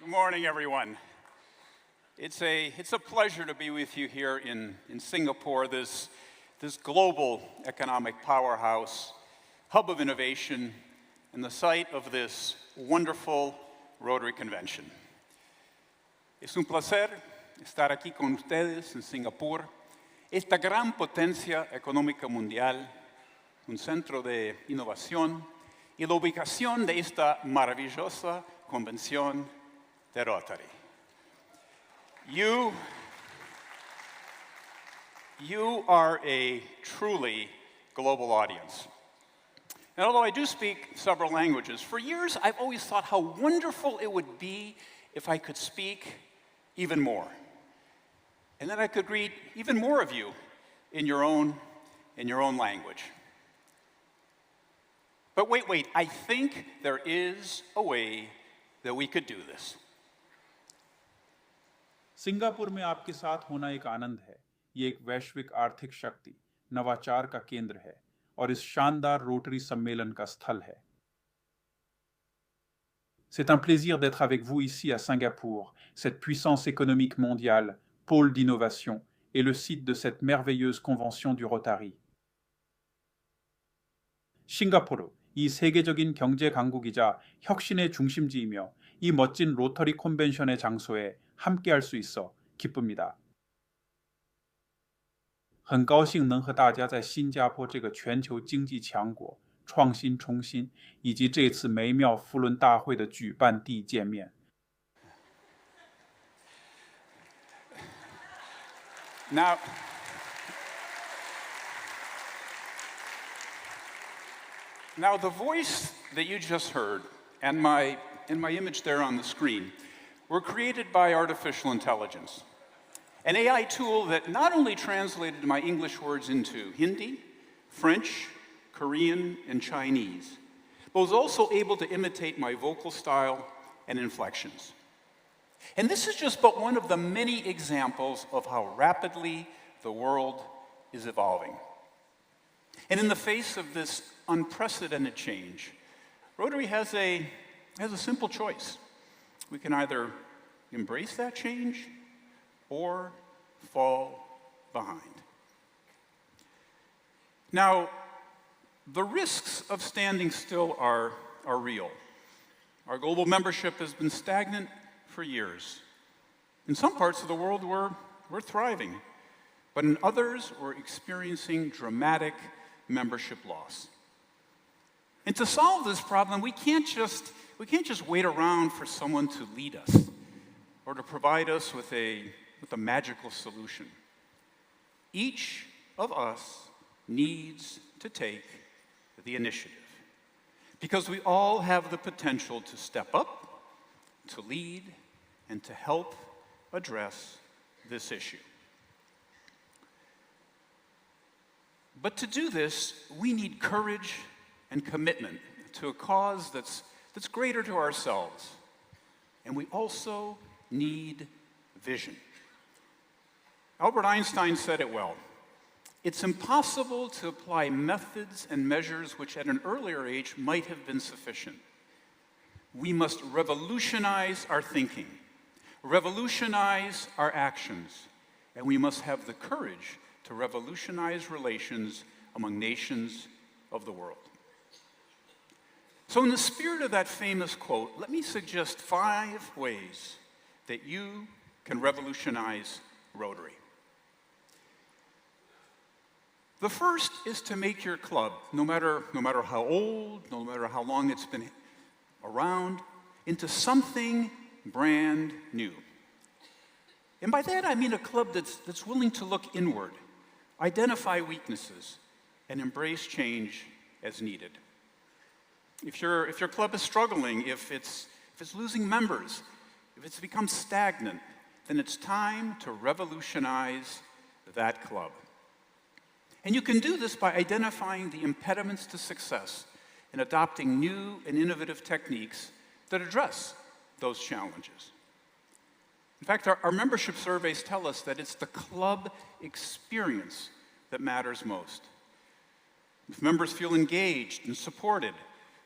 Good morning, everyone. It's a pleasure to be with you here in Singapore, this global economic powerhouse, hub of innovation, and the site of this wonderful Rotary Convention. Es un placer estar aquí con ustedes en Singapur, esta gran potencia económica mundial, un centro de innovación y la ubicación de esta maravillosa convención de Rotary. You are a truly global audience. And although I do speak several languages, for years I've always thought how wonderful it would be if I could speak even more. And then I could greet even more of you in your own language. But wait, I think there is a way that we could do this. Singapore में आपके साथ होना एक आनंद है। ये एक वैश्विक आर्थिक शक्ति, नवाचार का केंद्र है और इस शानदार रोटरी सम्मेलन का स्थल है। C'est un plaisir d'être avec vous ici à Singapour, cette puissance économique mondiale, pôle d'innovation et le site de cette merveilleuse convention du Rotary. 싱가포르, 이 세계적인 경제 강국이자 혁신의 중심지이며 이 멋진 로터리 컨벤션의 장소에 함께할 수 있어 기쁩니다. 很高兴能和大家在新加坡这个全球经济强国创新重新以及这次美妙扶轮大会的举办地见面。 Now the voice that you just heard and my image there on the screen were created by artificial intelligence, an AI tool that not only translated my English words into Hindi, French, Korean, and Chinese, but was also able to imitate my vocal style and inflections. And this is just but one of the many examples of how rapidly the world is evolving. And in the face of this unprecedented change, Rotary has a simple choice. We can either embrace that change or fall behind. Now, the risks of standing still are real. Our global membership has been stagnant for years. In some parts of the world, we're thriving, but in others, we're experiencing dramatic membership loss. And to solve this problem, we can't just wait around for someone to lead us or to provide us with a magical solution. Each of us needs to take the initiative because we all have the potential to step up, to lead, and to help address this issue. But to do this, we need courage and commitment to a cause that's greater to ourselves. And we also need vision. Albert Einstein said it well. It's impossible to apply methods and measures which at an earlier age might have been sufficient. We must revolutionize our thinking, revolutionize our actions, and we must have the courage to revolutionize relations among nations of the world. So in the spirit of that famous quote, let me suggest 5 ways that you can revolutionize Rotary. The first is to make your club, no matter how old, no matter how long it's been around, into something brand new. And by that I mean a club that's willing to look inward, identify weaknesses, and embrace change as needed. If your club is struggling, if it's losing members, if it's become stagnant, then it's time to revolutionize that club. And you can do this by identifying the impediments to success and adopting new and innovative techniques that address those challenges. In fact, our membership surveys tell us that it's the club experience that matters most. If members feel engaged and supported,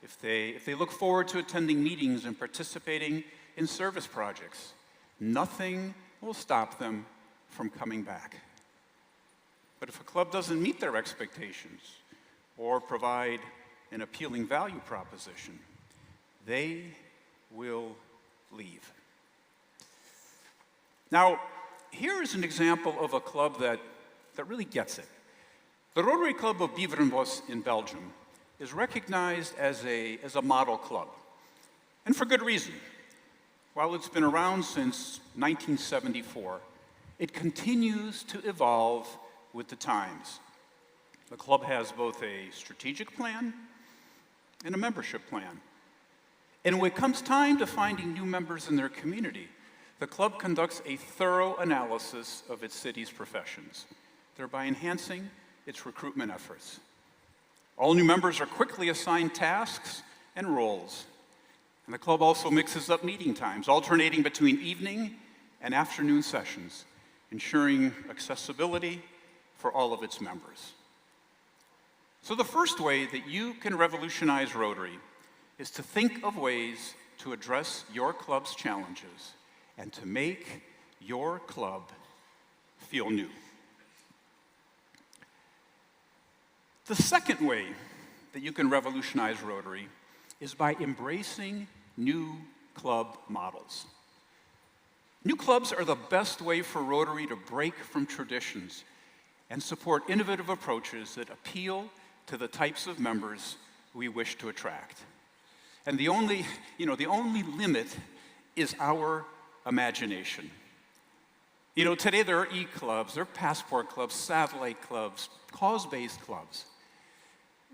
if they look forward to attending meetings and participating in service projects, nothing will stop them from coming back. But if a club doesn't meet their expectations or provide an appealing value proposition, they will leave. Now, here is an example of a club that really gets it. The Rotary Club of Beveren in Belgium is recognized as a model club, and for good reason. While it's been around since 1974, it continues to evolve with the times. The club has both a strategic plan and a membership plan. And when it comes time to finding new members in their community, the club conducts a thorough analysis of its city's professions, thereby enhancing its recruitment efforts. All new members are quickly assigned tasks and roles. And the club also mixes up meeting times, alternating between evening and afternoon sessions, ensuring accessibility for all of its members. So the first way that you can revolutionize Rotary is to think of ways to address your club's challenges and to make your club feel new. The second way that you can revolutionize Rotary is by embracing new club models. New clubs are the best way for Rotary to break from traditions and support innovative approaches that appeal to the types of members we wish to attract. And the only limit is our imagination. Today there are e-clubs, there are passport clubs, satellite clubs, cause-based clubs.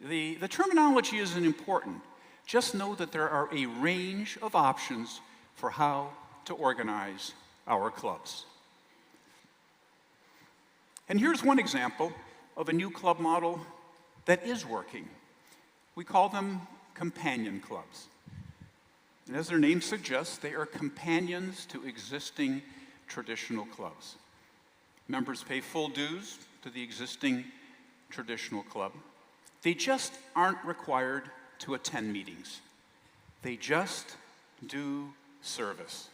The terminology isn't important. Just know that there are a range of options for how to organize our clubs. And here's one example of a new club model that is working. We call them companion clubs. And as their name suggests, they are companions to existing traditional clubs. Members pay full dues to the existing traditional club. They just aren't required to attend meetings. They just do service.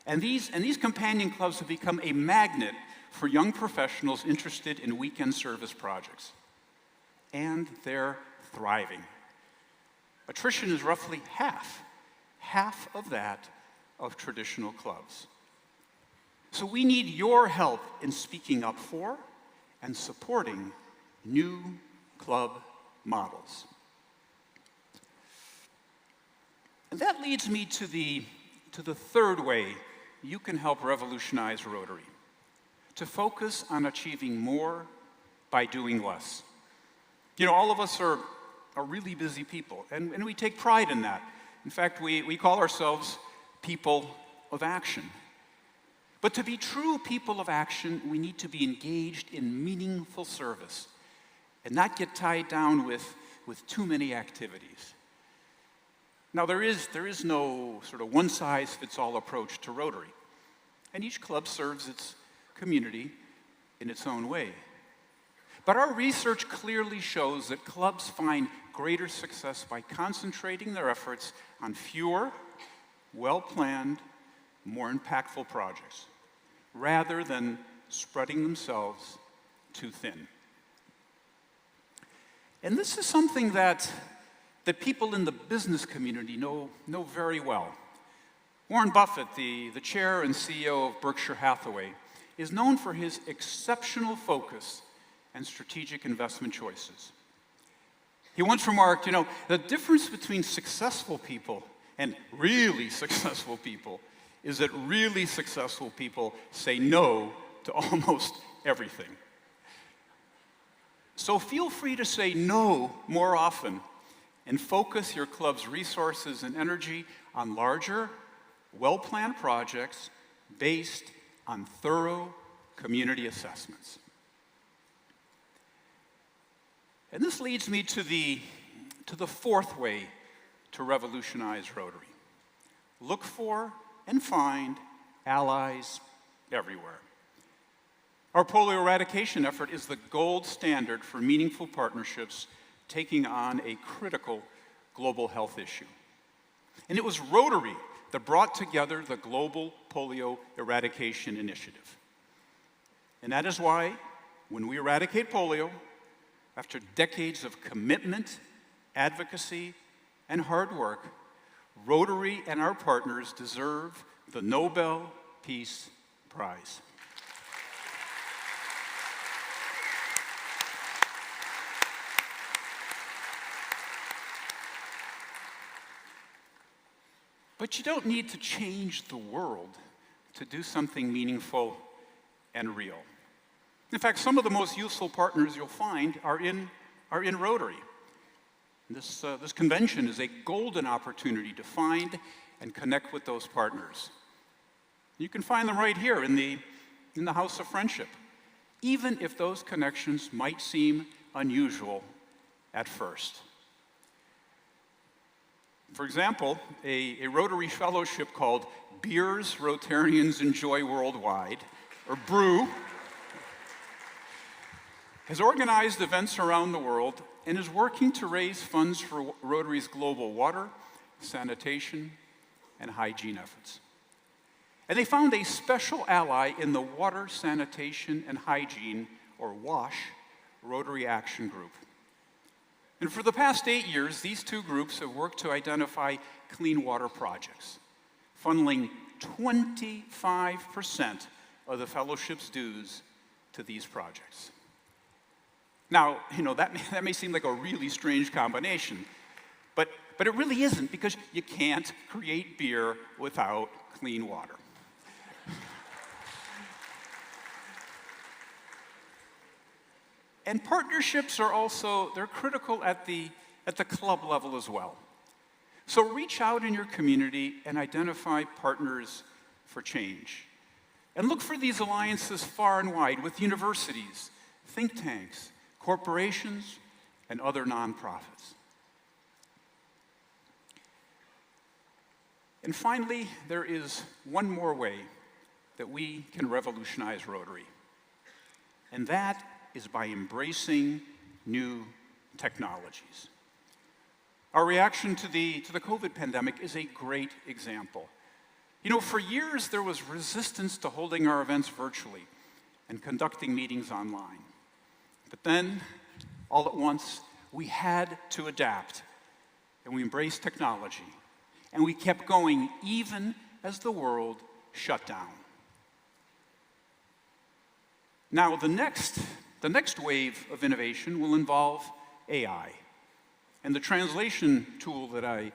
And these companion clubs have become a magnet for young professionals interested in weekend service projects. And they're thriving. Attrition is roughly half of that of traditional clubs. So we need your help in speaking up for and supporting new club models. And that leads me to the third way you can help revolutionize Rotary: to focus on achieving more by doing less. All of us are really busy people, and we take pride in that. In fact, we call ourselves people of action. But to be true people of action, we need to be engaged in meaningful service and not get tied down with too many activities. Now, there is no sort of one-size-fits-all approach to Rotary, and each club serves its community in its own way. But our research clearly shows that clubs find greater success by concentrating their efforts on fewer, well-planned, more impactful projects, rather than spreading themselves too thin. And this is something that people in the business community know very well. Warren Buffett, the chair and CEO of Berkshire Hathaway, is known for his exceptional focus and strategic investment choices. He once remarked, the difference between successful people and really successful people is that really successful people say no to almost everything. So feel free to say no more often and focus your club's resources and energy on larger, well-planned projects based on thorough community assessments. And this leads me to the fourth way to revolutionize Rotary: look for and find allies everywhere. Our polio eradication effort is the gold standard for meaningful partnerships taking on a critical global health issue. And it was Rotary that brought together the Global Polio Eradication Initiative. And that is why, when we eradicate polio, after decades of commitment, advocacy, and hard work, Rotary and our partners deserve the Nobel Peace Prize. But you don't need to change the world to do something meaningful and real. In fact, some of the most useful partners you'll find are in Rotary. This convention is a golden opportunity to find and connect with those partners. You can find them right here in the House of Friendship, even if those connections might seem unusual at first. For example, a Rotary fellowship called Beers Rotarians Enjoy Worldwide, or BREW, has organized events around the world and is working to raise funds for Rotary's global water, sanitation, and hygiene efforts. And they found a special ally in the Water, Sanitation, and Hygiene, or WASH, Rotary Action Group. And for the past 8 years, these two groups have worked to identify clean water projects, funneling 25% of the fellowship's dues to these projects. Now, that may seem like a really strange combination, but it really isn't, because you can't create beer without clean water. And partnerships are also, they're critical at the club level as well. So reach out in your community and identify partners for change. And look for these alliances far and wide with universities, think tanks, corporations, and other nonprofits. And finally, there is one more way that we can revolutionize Rotary, and that is by embracing new technologies. Our reaction to the COVID pandemic is a great example. For years there was resistance to holding our events virtually and conducting meetings online. But then, all at once, we had to adapt, and we embraced technology, and we kept going even as the world shut down. Now, the next wave of innovation will involve AI. And the translation tool that I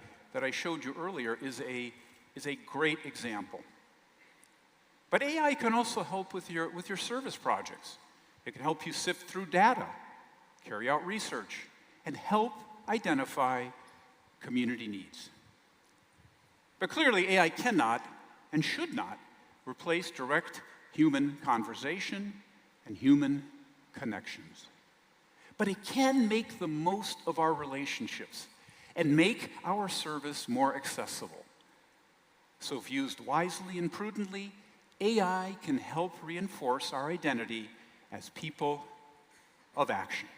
showed you earlier is a great example. But AI can also help with your service projects. It can help you sift through data, carry out research, and help identify community needs. But clearly, AI cannot and should not replace direct human conversation and human connections. But it can make the most of our relationships and make our service more accessible. So if used wisely and prudently, AI can help reinforce our identity as people of action.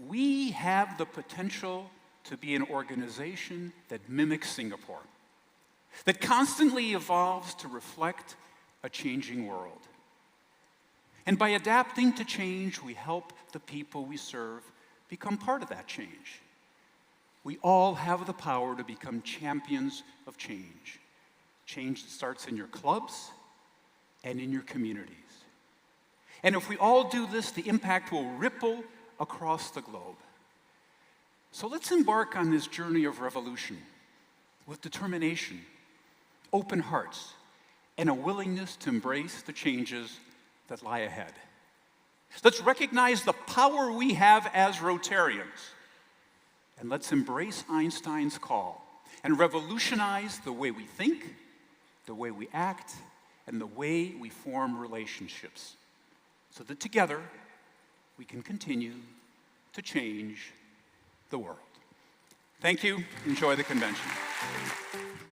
We have the potential to be an organization that mimics Singapore, that constantly evolves to reflect a changing world. And by adapting to change, we help the people we serve become part of that change. We all have the power to become champions of change. Change that starts in your clubs and in your communities. And if we all do this, the impact will ripple across the globe. So let's embark on this journey of revolution with determination, open hearts, and a willingness to embrace the changes that lie ahead. Let's recognize the power we have as Rotarians, and let's embrace Einstein's call and revolutionize the way we think, the way we act, and the way we form relationships, so that together we can continue to change the world. Thank you. Enjoy the convention.